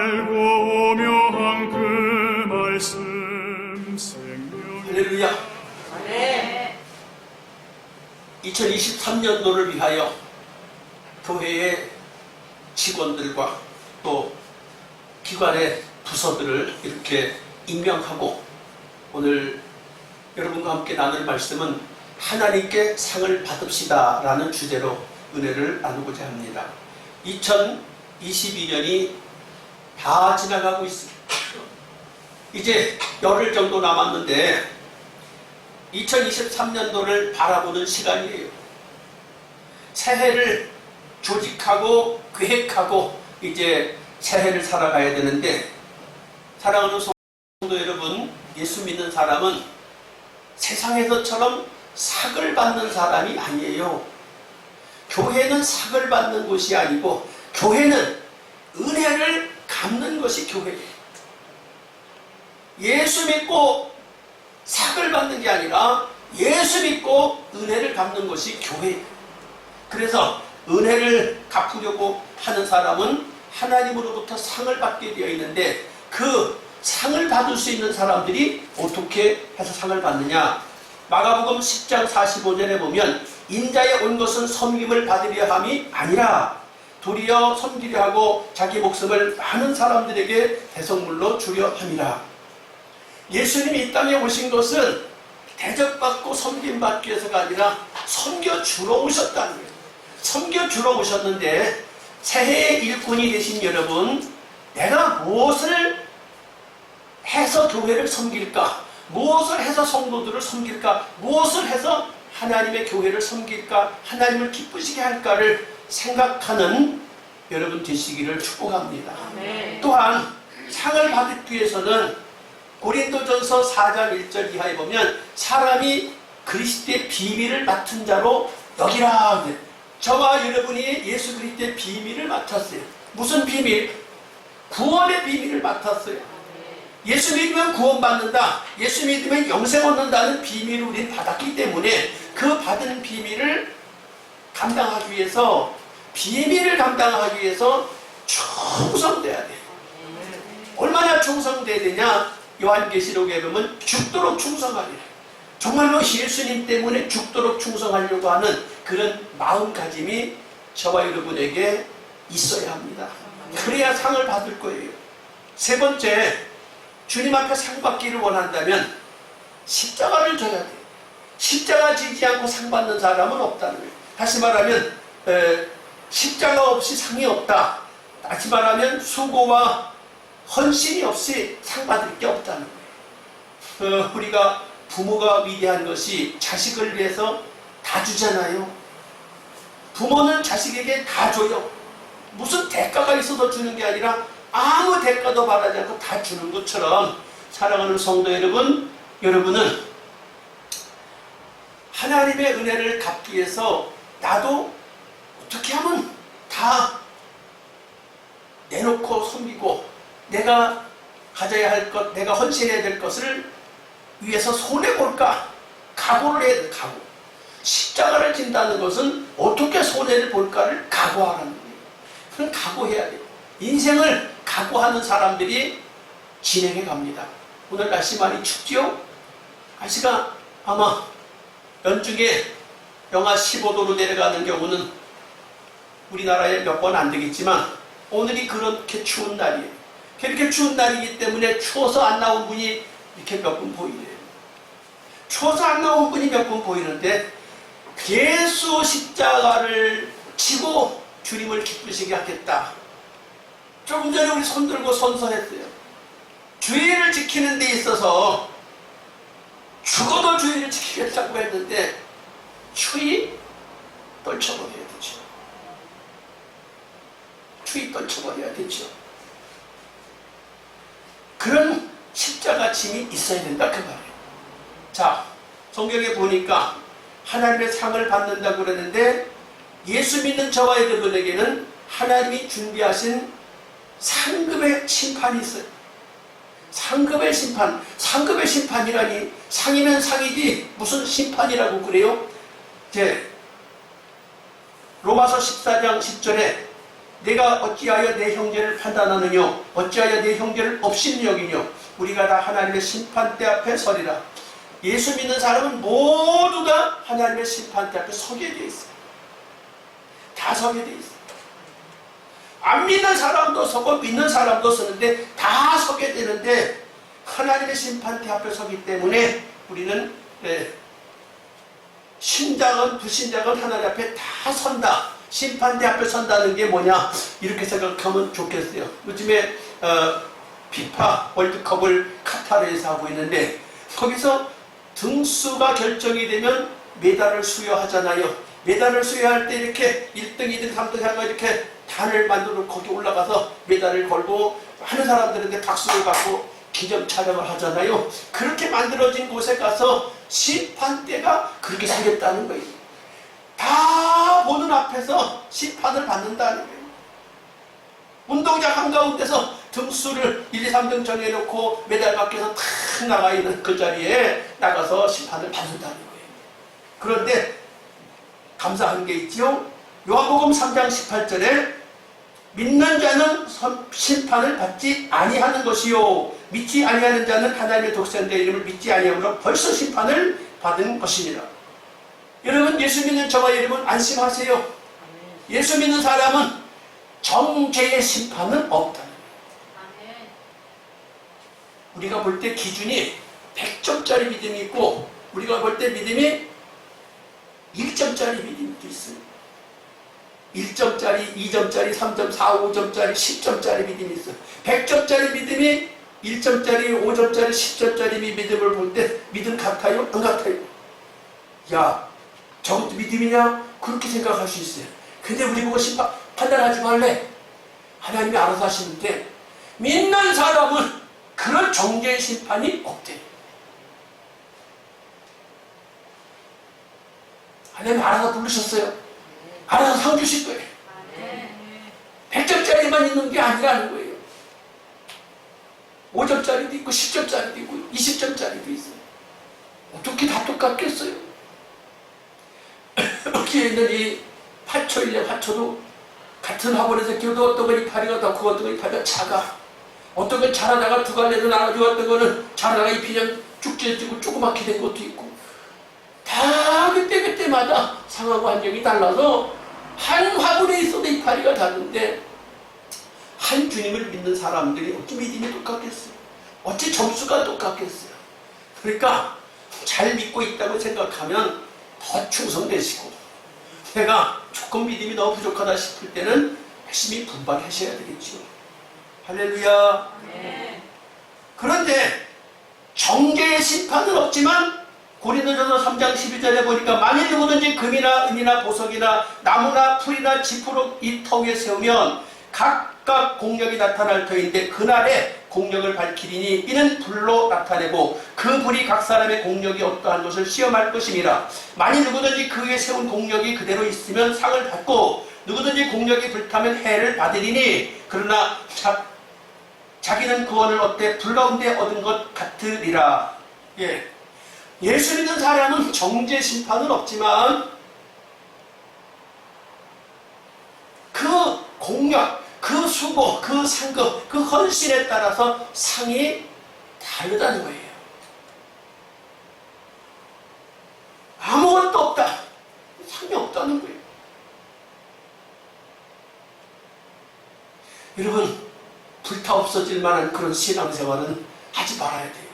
알고 오묘한 그 말씀 생명. 할렐루야. 네. 2023년도를 위하여 교회의 직원들과 또 기관의 부서들을 이렇게 임명하고 오늘 여러분과 함께 나눌 말씀은 하나님께 상을 받읍시다 라는 주제로 은혜를 나누고자 합니다. 2022년이 다 지나가고 있습니다. 이제 열흘 정도 남았는데 2023년도를 바라보는 시간이에요. 새해를 조직하고 계획하고 이제 새해를 살아가야 되는데, 사랑하는 성도 여러분, 예수 믿는 사람은 세상에서처럼 상을 받는 사람이 아니에요. 교회는 상을 받는 곳이 아니고 교회는 은혜를 갚는 것이 교회예요. 예수 믿고 상을 받는 게 아니라 예수 믿고 은혜를 갚는 것이 교회예요. 그래서 은혜를 갚으려고 하는 사람은 하나님으로부터 상을 받게 되어 있는데, 그 상을 받을 수 있는 사람들이 어떻게 해서 상을 받느냐? 마가복음 10장 45절에 보면 인자에 온 것은 섬김을 받으려 함이 아니라 도리어 섬기려 하고 자기 목숨을 많은 사람들에게 대성물로 주려 함이라. 예수님이 이 땅에 오신 것은 대접받고 섬김받기 위해서가 아니라 섬겨주러 오셨다는 거예요. 섬겨주러 오셨는데, 새해의 일꾼이 되신 여러분, 내가 무엇을 해서 교회를 섬길까? 무엇을 해서 성도들을 섬길까? 무엇을 해서 하나님의 교회를 섬길까? 하나님을 기쁘시게 할까를 생각하는 여러분 되시기를 축복합니다. 네. 또한 상을 받기 위해서는 고린도전서 4장 1절 이하에 보면 사람이 그리스도의 비밀을 맡은 자로 여기라. 저와 여러분이 예수 그리스도의 비밀을 맡았어요. 무슨 비밀? 구원의 비밀을 맡았어요. 예수 믿으면 구원받는다, 예수 믿으면 영생 얻는다는 비밀을 우리는 받았기 때문에 그 받은 비밀을 감당하기 위해서, 비밀을 감당하기 위해서 충성돼야 돼. 얼마나 충성돼야 되냐? 요한계시록에 보면 죽도록 충성하리라. 정말로 예수님 때문에 죽도록 충성하려고 하는 그런 마음가짐이 저와 여러분에게 있어야 합니다. 그래야 상을 받을 거예요. 세 번째, 주님 앞에 상 받기를 원한다면 십자가를 져야 돼요. 십자가 지지 않고 상 받는 사람은 없다는 거예요. 다시 말하면 십자가 없이 상이 없다. 다시 말하면 수고와 헌신이 없이 상 받을 게 없다는 거예요. 우리가 부모가 위대한 것이 자식을 위해서 다 주잖아요. 부모는 자식에게 다 줘요. 무슨 대가가 있어서 주는 게 아니라 아무 대가도 바라지 않고 다 주는 것처럼, 사랑하는 성도 여러분, 여러분은 하나님의 은혜를 갚기 위해서 나도 어떻게 하면 다 내놓고 섬기고 내가 가져야 할 것, 내가 헌신해야 될 것을 위해서 손해볼까? 각오를 해야 돼. 각오. 십자가를 진다는 것은 어떻게 손해를 볼까를 각오하라는 거예요. 그럼 각오해야 돼요. 인생을 각오하는 사람들이 진행해 갑니다. 오늘 날씨 많이 춥지요? 날씨가 아마 연중에 영하 15도로 내려가는 경우는 우리나라에 몇 번 안 되겠지만 오늘이 그렇게 추운 날이에요. 그렇게 추운 날이기 때문에 추워서 안 나온 분이 이렇게 몇 분 보이네요. 추워서 안 나온 분이 몇 분 보이는데, 예수 십자가를 지고 주님을 기쁘시게 하겠다. 조금 전에 우리 손들고 선서했어요. 주의를 지키는 데 있어서 죽어도 주의를 지키겠다고 했는데 추위 떨쳐버려야 되죠. 추위 떨쳐버려야 되죠. 그런 십자가 짐이 있어야 된다 그 말이에요. 자, 성경에 보니까 하나님의 상을 받는다고 그러는데, 예수 믿는 저와 여러분에게는 하나님이 준비하신 상급의 심판이 있어요. 상급의 심판. 상급의 심판이라니, 상이면 상이지 무슨 심판이라고 그래요? 이제 로마서 14장 10절에 내가 어찌하여 내 형제를 판단하느뇨? 어찌하여 내 형제를 업신 여기뇨? 우리가 다 하나님의 심판대 앞에 서리라. 예수 믿는 사람은 모두 다 하나님의 심판대 앞에 서게 돼 있어요. 다 서게 돼 있어요. 안 믿는 사람도 서고 믿는 사람도 서는데 다 서게 되는데 하나님의 심판대 앞에 서기 때문에 우리는 신자건 불신자건 하나님 앞에 다 선다. 심판대 앞에 선다는 게 뭐냐? 이렇게 생각하면 좋겠어요. 요즘에 피파 월드컵을 카타르에서 하고 있는데 거기서 등수가 결정이 되면 메달을 수여하잖아요. 메달을 수여할 때 이렇게 1등, 2등, 3등 하고 이렇게 단을 만들어 거기 올라가서 메달을 걸고 하는 사람들한테 박수를 받고 기념 촬영을 하잖아요. 그렇게 만들어진 곳에 가서 심판대가 그렇게 생겼다는 거예요. 다 보는 앞에서 심판을 받는다는 거예요. 운동장 한가운데서 등수를 1, 2, 3등 정해놓고 메달 밖에서 탁 나가 있는 그 자리에 나가서 심판을 받는다는 거예요. 그런데 감사한 게 있지요. 요한복음 3장 18절에 믿는 자는 심판을 받지 아니하는 것이요 믿지 아니하는 자는 하나님의 독생자의 이름을 믿지 아니함으로 벌써 심판을 받은 것이니라. 여러분, 예수 믿는 저와 여러분 안심하세요. 예수 믿는 사람은 정죄의 심판은 없다는 거예요. 우리가 볼 때 기준이 100점짜리 믿음이 있고 우리가 볼 때 믿음이 1점짜리 믿음도 있어요. 1점짜리, 2점짜리, 3점, 4, 5점짜리, 10점짜리 믿음이 있어요. 100점짜리 믿음이 1점짜리, 5점짜리, 10점짜리 믿음을 볼 때 믿음 같아요? 안 같아요? 야, 저것도 믿음이냐? 그렇게 생각할 수 있어요. 근데 우리 보고 판단하지 말래. 하나님이 알아서 하시는데 믿는 사람은 그런 정죄의 심판이 없대요. 하나님 알아서 부르셨어요. 알아서 상 주실 거예요. 100점짜리만 있는 게 아니라는 거예요. 5점짜리도 있고 10점짜리도 있고 20점짜리도 있어요. 어떻게 다 똑같겠어요? 여기에 있는 이 화초, 일년 화초도 같은 화분에서 키워도 어떤 건 이파리가 더 크고 어떤 건 이파리가 작아. 어떤 건 자라다가 두 갈래로 나눠주고 어떤 거는 자라다가 잎이 그냥 쭉지어지고 조그맣게 된 것도 있고 다 그때마다 상황 환경이 달라서 한 화분에 있어도 이파리가 다른데 한 주님을 믿는 사람들이 어찌 믿음이 똑같겠어요? 어찌 점수가 똑같겠어요? 그러니까 잘 믿고 있다고 생각하면 더 충성되시고 내가 조금 믿음이 너무 부족하다 싶을 때는 열심히 분발하셔야 되겠죠. 할렐루야. 네. 그런데 정죄의 심판은 없지만 고린도전서 3장 12절에 보니까 만일 누구든지 금이나 은이나 보석이나 나무나 풀이나 지푸로 이 터 위에 세우면 각각 공력이 나타날 터인데 그날에 공력을 밝히리니 이는 불로 나타내고 그 불이 각 사람의 공력이 어떠한 것을 시험할 것임이라. 만일 누구든지 그 위에 세운 공력이 그대로 있으면 상을 받고 누구든지 공력이 불타면 해를 받으리니 그러나 자기는 구원을 얻되 불 가운데 얻은 것 같으리라. 예수 믿는 사람은 정죄 심판은 없지만 그 공력, 그 수고, 그 상급, 그 헌신에 따라서 상이 다르다는 거예요. 아무것도 없다. 상이 없다는 거예요. 여러분, 불타 없어질 만한 그런 신앙생활은 하지 말아야 돼요.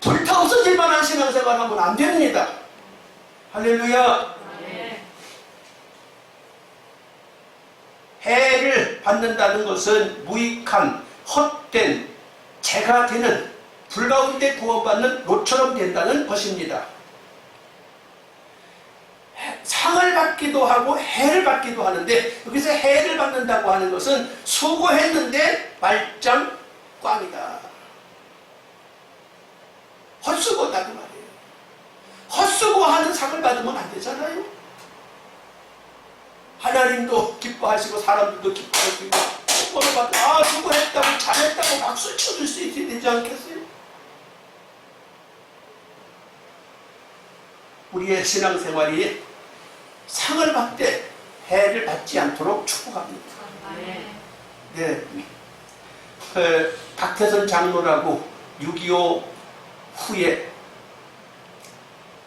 불타 없어질 만한 신앙생활 하면 안 됩니다. 할렐루야. 해를 받는다는 것은 무익한 헛된 재가 되는 불 가운데 구원받는 노처럼 된다는 것입니다. 상을 받기도 하고 해를 받기도 하는데 여기서 해를 받는다고 하는 것은 수고했는데 말짱 꽝이다. 헛수고다고 말이에요. 헛수고하는 상을 받으면 안 되잖아요. 하나님도 기뻐하시고 사람들도 기뻐하시고 축복을 받고 수고했다고 잘했다고 박수 쳐줄 수 있게 되지 않겠어요? 우리의 신앙생활이 상을 받을 때 해를 받지 않도록 축복합니다. 네. 박태선 장로라고 6.25 후에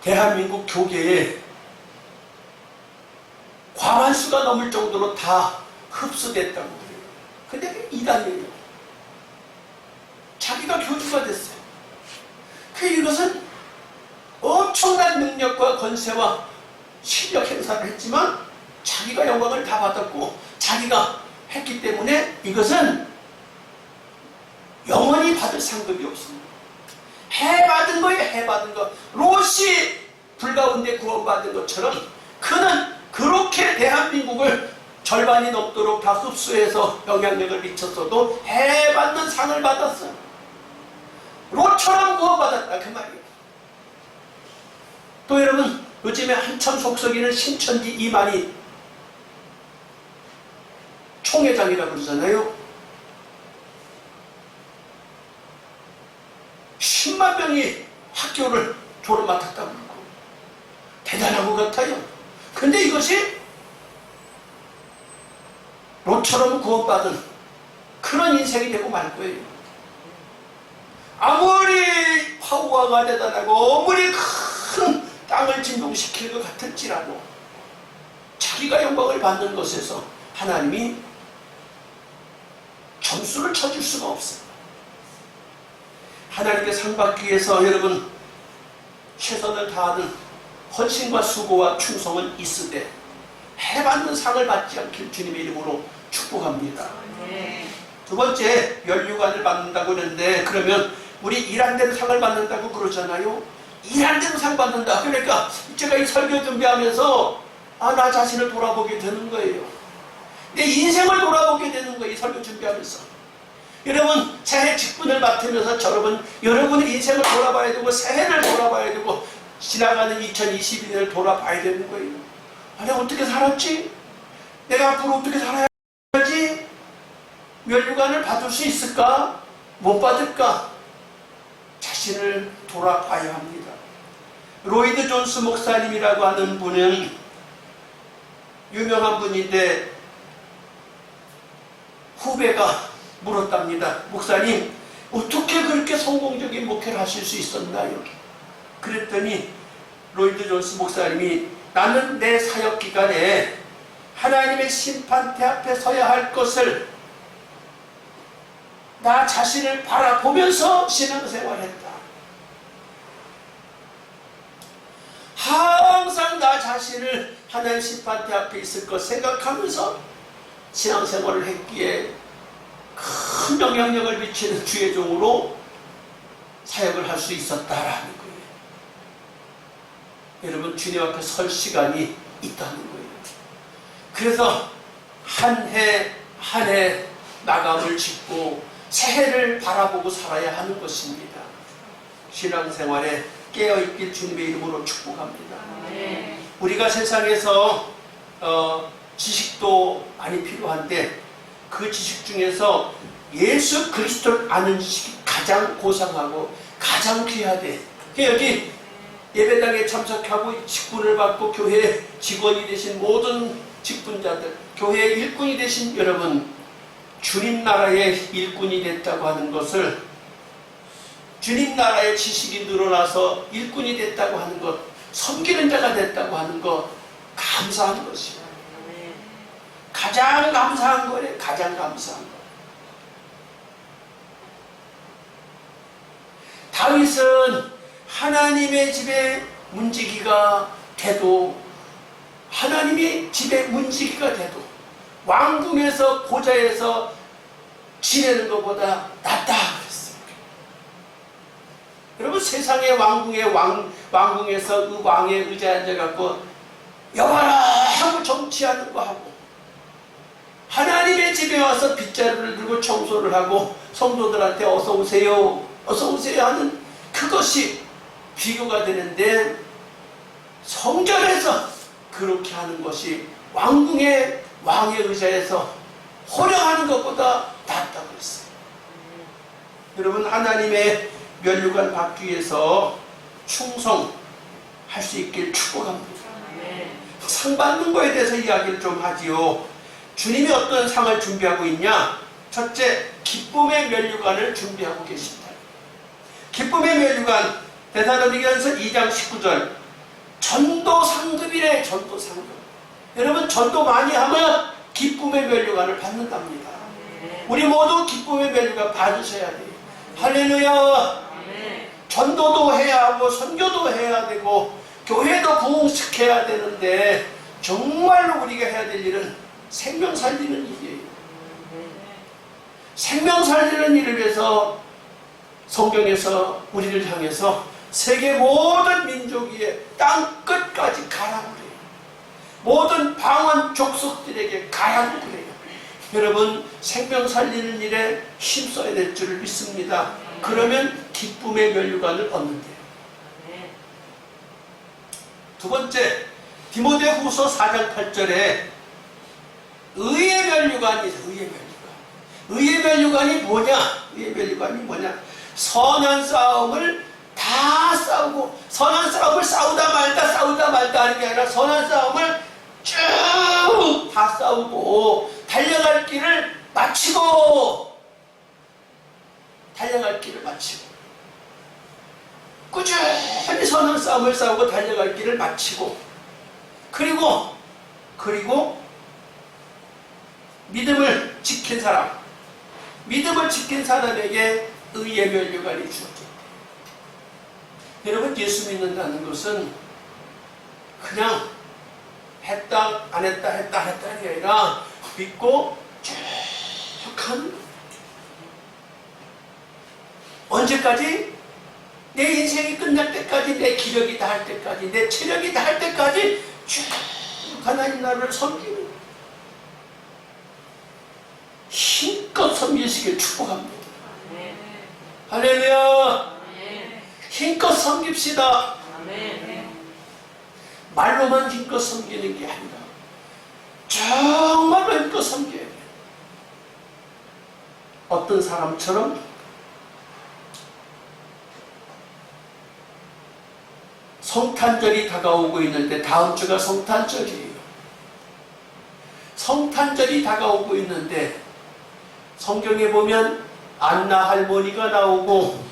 대한민국 교계에 과반수가 넘을 정도로 다 흡수됐다고 그래요. 근데 그게 이단이에요. 자기가 교주가 됐어요. 이것은 엄청난 능력과 권세와 실력 행사를 했지만 자기가 영광을 다 받았고 자기가 했기 때문에 이것은 영원히 받을 상급이 없습니다. 해 받은 거예요. 해 받은 거. 롯이 불 가운데 구원받은 것처럼 그는 그렇게 대한민국을 절반이 넘도록 다 흡수해서 영향력을 미쳤어도 해 받는 상을 받았어요. 롯처럼 구원받았다 그 말이에요. 또 여러분 요즘에 한참 속썩이는 신천지 이만희 총회장이라고 그러잖아요. 10만 명이 학교를 졸업 맡았다고 그러고 대단한 것 같아요. 근데 이것이 롯처럼 구원받은 그런 인생이 되고 말 거예요. 아무리 파워가 대단하고 아무리 큰 땅을 진동시킬 것 같을지라도 자기가 영광을 받는 것에서 하나님이 점수를 쳐줄 수가 없어요. 하나님께 상 받기 위해서 여러분 최선을 다하는 헌신과 수고와 충성은 있으되 해받는 상을 받지 않길 주님의 이름으로 축복합니다. 두 번째, 면류관을 받는다고 그러는데 그러면 우리 일한 대로 상을 받는다고 그러잖아요. 일한 대로 상 받는다. 그러니까 제가 이 설교 준비하면서 나 자신을 돌아보게 되는 거예요. 내 인생을 돌아보게 되는 거예요. 이 설교 준비하면서. 여러분 새해 직분을 맡으면서 여러분의 인생을 돌아봐야 되고 새해를 돌아봐야 되고 지나가는 2022년을 돌아봐야 되는 거예요. 내가 어떻게 살았지? 내가 앞으로 어떻게 살아야지? 면류관을 받을 수 있을까? 못 받을까? 자신을 돌아봐야 합니다. 로이드 존스 목사님이라고 하는 분은 유명한 분인데 후배가 물었답니다. 목사님, 어떻게 그렇게 성공적인 목회를 하실 수 있었나요? 그랬더니 로이드 존스 목사님이 나는 내 사역 기간에 하나님의 심판대 앞에 서야 할 것을 나 자신을 바라보면서 신앙생활했다. 항상 나 자신을 하나님 심판대 앞에 있을 것 생각하면서 신앙생활을 했기에 큰 영향력을 미치는 주의 종으로 사역을 할 수 있었다라는 거예요. 여러분 주님 앞에 설 시간이 있다는 거예요. 그래서 한 해 한 해 나감을 짓고 새해를 바라보고 살아야 하는 것입니다. 신앙생활에 깨어있길 주님의 이름으로 축복합니다. 우리가 세상에서 지식도 많이 필요한데 그 지식 중에서 예수 그리스도를 아는 지식이 가장 고상하고 가장 귀하대. 여기 예배당에 참석하고 직분을 받고 교회 직원이 되신 모든 직분자들, 교회 일꾼이 되신 여러분, 주님 나라의 일꾼이 됐다고 하는 것을, 주님 나라의 지식이 늘어나서 일꾼이 됐다고 하는 것, 섬기는 자가 됐다고 하는 것, 감사한 것이에요. 가장 감사한 거예요. 가장 감사한 거. 다윗은 하나님의 집에 문지기가 돼도, 하나님의 집에 문지기가 돼도 왕궁에서 고자에서 지내는 것보다 낫다 그랬어요. 여러분 세상의 왕궁에서 그 왕의 의자에 앉아갖고 여봐라 하고 정치하는 거 하고, 하나님의 집에 와서 빗자루를 들고 청소를 하고 성도들한테 어서 오세요 하는 그것이 비교가 되는데, 성전에서 그렇게 하는 것이 왕궁의 왕의 의자에서 호령하는 것보다 낫다고 했어요. 여러분 하나님의 면류관 받기 위해서 충성할 수 있길 축복합니다. 상 받는 거에 대해서 이야기를 좀 하지요. 주님이 어떤 상을 준비하고 있냐? 첫째, 기쁨의 면류관을 준비하고 계십니다. 기쁨의 면류관, 데살로니가전서 2장 19절. 전도 상급이래. 전도 상급. 여러분, 전도 많이 하면 기쁨의 면류관을 받는답니다. 우리 모두 기쁨의 면류관 받으셔야 돼요. 할렐루야. 전도도 해야 하고 선교도 해야 되고 교회도 부흥시켜야 되는데 정말로 우리가 해야 될 일은 생명 살리는 일이에요. 생명 살리는 일을 위해서 성경에서 우리를 향해서 세계 모든 민족 위에 땅 끝까지 가라고 그래요. 모든 방언 족속들에게 가라고 그래요. 여러분, 생명 살리는 일에 힘써야 될 줄을 믿습니다. 그러면 기쁨의 면류관을 얻는데요. 두 번째, 디모데후서 4장 8절에 의의 면류관이 있어요. 의의 면류관. 의의 면류관이 뭐냐? 의의 면류관이 뭐냐? 선한 싸움을 다 싸우고, 선한 싸움을 싸우다 말다 하는 게 아니라 선한 싸움을 쭉 다 싸우고 달려갈 길을 마치고 꾸준히 선한 싸움을 싸우고 달려갈 길을 마치고 그리고 믿음을 지킨 사람에게 의의 면류관이 주어집니다. 여러분, 예수 믿는다는 것은 그냥 했다 안 했다 하는 게 아니라 믿고 쭉 하는 거예요. 언제까지? 내 인생이 끝날 때까지, 내 기력이 다할 때까지, 내 체력이 다할 때까지 쭉 하나님 나라를 섬기는 거예요. 힘껏 섬기시길 축복합니다. 할렐루야. 힘껏 섬깁시다. 말로만 힘껏 섬기는 게 아니라 정말로 힘껏 섬겨야 돼요. 어떤 사람처럼 성탄절이 다가오고 있는데, 다음 주가 성탄절이에요. 성탄절이 다가오고 있는데 성경에 보면 안나 할머니가 나오고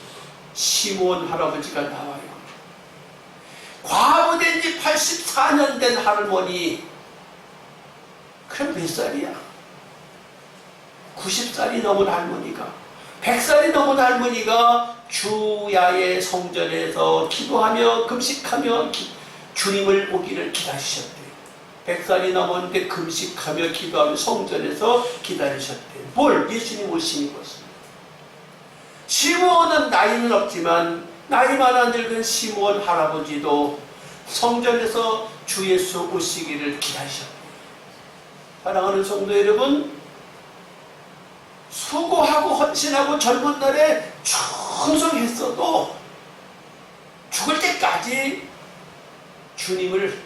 시므온 할아버지가 나와요. 과부된 지 84년 된 할머니, 그럼 몇 살이야? 90살이 넘은 할머니가, 100살이 넘은 할머니가 주야의 성전에서 기도하며 금식하며 주님을 오기를 기다리셨대요. 100살이 넘었는데 금식하며 기도하며 성전에서 기다리셨대요. 뭘? 예수님 오시는 것입니다. 시므온은 나이는 없지만 나이 많아 늙은 시므온 할아버지도 성전에서 주 예수 오시기를 기다리셨대요. 사랑하는 성도 여러분, 수고하고 헌신하고 젊은 날에 충성했어도 죽을 때까지 주님을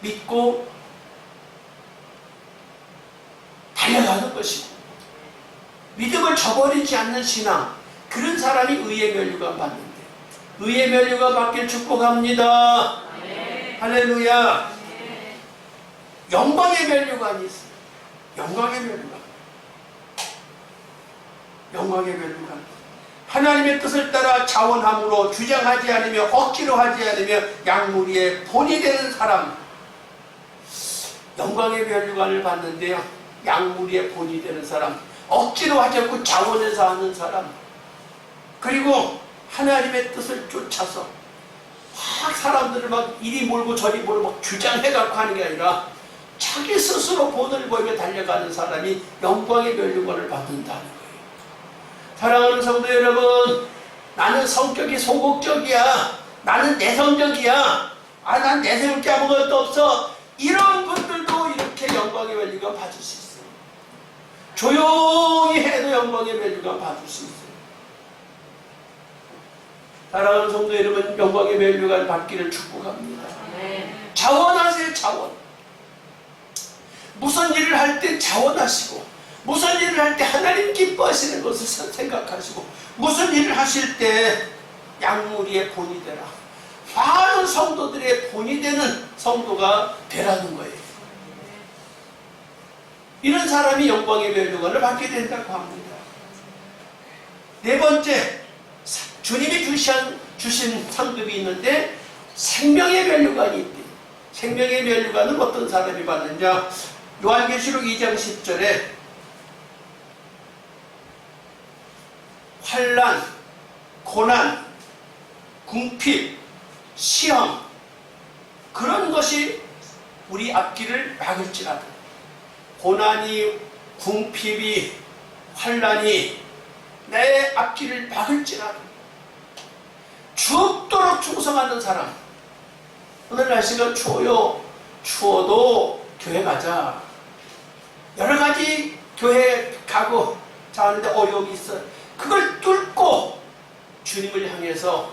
믿고 달려가는 것이고, 믿음을 저버리지 않는 신앙, 그런 사람이 의의 면류관 받는데, 의의 면류관 받길 축복합니다. 할렐루야. 영광의 면류관이 있어요. 영광의 면류관. 영광의 면류관. 하나님의 뜻을 따라 자원함으로 주장하지 않으며 억지로 하지 않으며 양무리의 본이 되는 사람, 영광의 면류관을 받는데요, 양무리의 본이 되는 사람, 억지로 하지 않고 자원해서 하는 사람, 그리고 하나님의 뜻을 쫓아서 막 사람들을 막 이리 몰고 저리 몰고 막 주장해갖고 하는 게 아니라 자기 스스로 본을 보이며 달려가는 사람이 영광의 면류관을 받는다는 거예요. 사랑하는 성도 여러분, 나는 성격이 소극적이야, 나는 내성적이야, 난 내세울 게 아무것도 없어, 이런 분들도 이렇게 영광의 면류관 받을 수 있어요. 조용히 해도 영광의 면류관 받을 수 있어요. 사랑하는 성도 여러분, 영광의 면류관 받기를 축복합니다. 자원하세요. 자원. 무슨 일을 할 때 자원하시고, 무슨 일을 할 때 하나님 기뻐하시는 것을 생각하시고, 무슨 일을 하실 때 양무리의 본이 되라, 많은 성도들의 본이 되는 성도가 되라는 거예요. 이런 사람이 영광의 면류관을 받게 된다고 합니다. 네 번째, 주님이 주신 상급이 있는데 생명의 면류관이 있대. 생명의 면류관은 어떤 사람이 받느냐? 요한계시록 2장 10절에 환난, 고난, 궁핍, 시험 그런 것이 우리 앞길을 막을지라도 고난이, 궁핍이, 환난이 내 앞길을 막을지라도 죽도록 충성하는 사람. 오늘 날씨가 추워요. 추워도 교회 가자. 여러 가지 교회 가고 자는데 어려움이 있어. 그걸 뚫고 주님을 향해서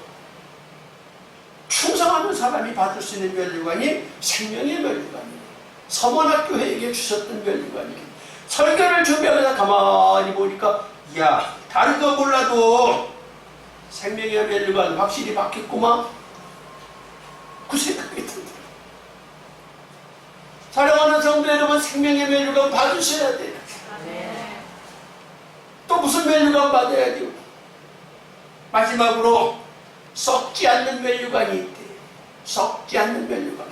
충성하는 사람이 받을 수 있는 면류관이 생명의 면류관이에요. 서문학교회에게 주셨던 면류관이에요. 설교를 준비하면서 가만히 보니까 야, 다른 거 몰라도 생명의 면류관 확실히 받겠구만. 그 생각이 듭니다. 사랑하는 성도 여러분, 생명의 면류관 받으셔야 돼요. 또 무슨 면류관 받아야 돼요? 마지막으로 썩지 않는 면류관이 있대요. 썩지 않는 면류관.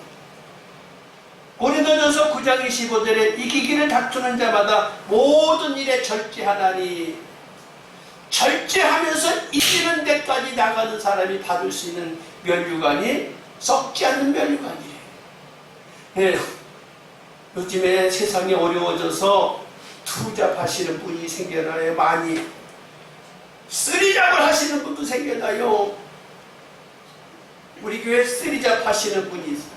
고린도전서 9장 25절에 이기기를 다투는 자마다 모든 일에 절제하나니, 절제하면서 이기는 데까지 나가는 사람이 받을 수 있는 면류관이 썩지 않는 면류관이에요. 네. 요즘에 세상이 어려워져서 투잡하시는 분이 생겨나요. 많이 쓰리잡을 하시는 분도 생겨나요. 우리 교회 쓰리잡 하시는 분이 있어요.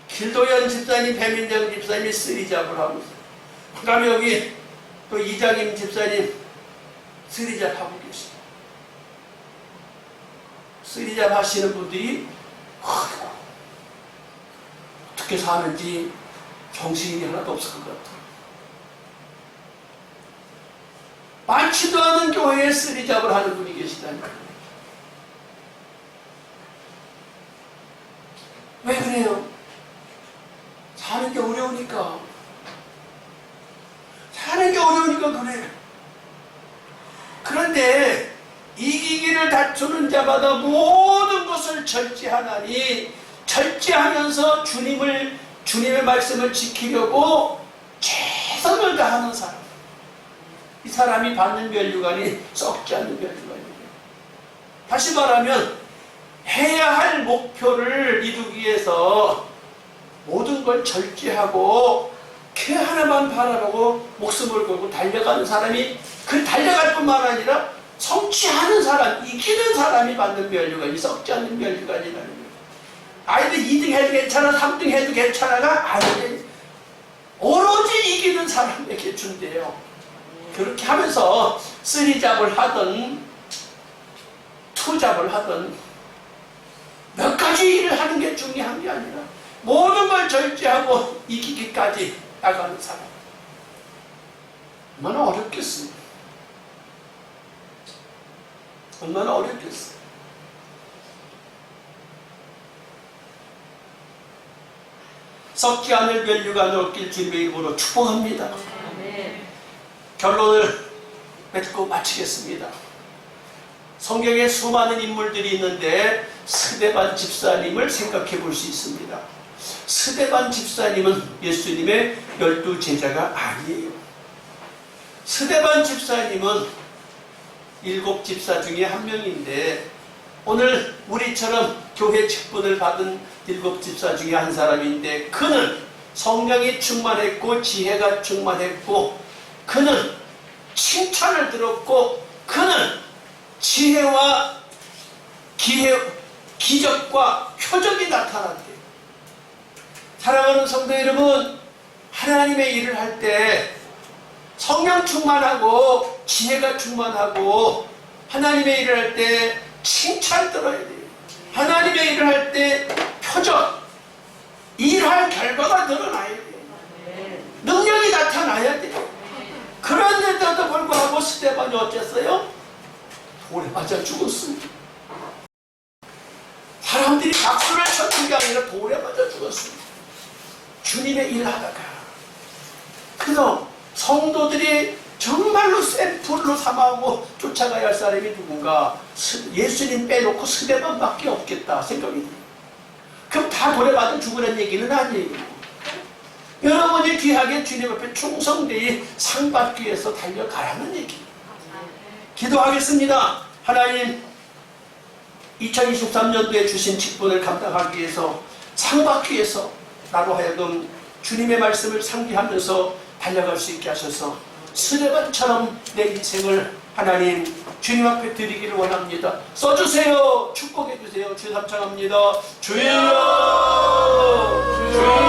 길도현 집사님, 배민정 집사님이 쓰리잡을 하고 있어요. 그 다음에 여기 또 이장임 집사님 쓰리잡 하고 계세요. 쓰리잡 하시는 분들이 어떻게 사는지 정신이 하나도 없을 것 같아요. 많지도 않은 교회에 쓰리잡을 하는 분이 계시다니까요. 왜 그래요? 사는 게 어려우니까. 사는 게 어려우니까 그래요. 그런데 이기기를 다투는 자마다 모든 것을 절제하나니, 절제하면서 주님의 말씀을 지키려고 최선을 다하는 사람. 이 사람이 받는 면류관이 썩지 않는 면류관이에요. 다시 말하면 해야 할 목표를 이루기 위해서 모든 걸 절제하고 그 하나만 바라보고 목숨을 걸고 달려가는 사람이, 그 달려갈 뿐만 아니라 성취하는 사람, 이기는 사람이 받는 면류관이 썩지 않는 면류관이라는 거예요. 아이들 2등 해도 괜찮아, 3등 해도 괜찮아가 아니에요. 오로지 이기는 사람에게 준대요. 그렇게 하면서 쓰리잡을 하든 투잡을 하든 몇 가지 일을 하는 게 중요한 게 아니라 모든 걸 절제하고 이기기까지 나가는 사람. 얼마나 어렵겠어요. 얼마나 어렵겠어요. 썩지 않을 면류관을 얻길 주님의 이름으로 축복합니다. 결론을 맺고 마치겠습니다. 성경에 수많은 인물들이 있는데 스데반 집사님을 생각해 볼 수 있습니다. 스데반 집사님은 예수님의 12제자가 아니에요. 스데반 집사님은 7집사 중에 한 명인데, 오늘 우리처럼 교회 직분을 받은 7집사 중에 한 사람인데, 그는 성령이 충만했고 지혜가 충만했고, 그는 칭찬을 들었고, 그는 지혜와 기적과 표적이 나타났대요. 사랑하는 성도 여러분, 하나님의 일을 할 때 성령 충만하고 지혜가 충만하고, 하나님의 일을 할 때 칭찬 들어야 돼요. 하나님의 일을 할 때 표적, 일할 결과가 드러나야 돼요. 능력이 나타나야 돼요. 그런데도 불구하고 스데반이 어땠어요? 돌에 맞아 죽었습니다. 사람들이 박수를 쳤는 게 아니라 돌에 맞아 죽었습니다. 주님의 일을 하다가 그래서 성도들이 정말로 샘플로 삼아하고 쫓아가야 할 사람이 누군가? 예수님 빼놓고 스데반밖에 없겠다 생각이 들어요. 그럼 다 도래받아 죽으라는 얘기는 아니에요. 여러분이 귀하게 주님 앞에 충성되이 상 받기 위해서 달려가라는 얘기예요. 기도하겠습니다. 하나님, 2023년도에 주신 직분을 감당하기 위해서 상 받기 위해서 나로 하여금 주님의 말씀을 상기하면서 달려갈 수 있게 하셔서 스데반처럼 내 인생을 하나님 주님 앞에 드리기를 원합니다. 써주세요. 축복해 주세요. 주여 합창합니다. 주여, 주여.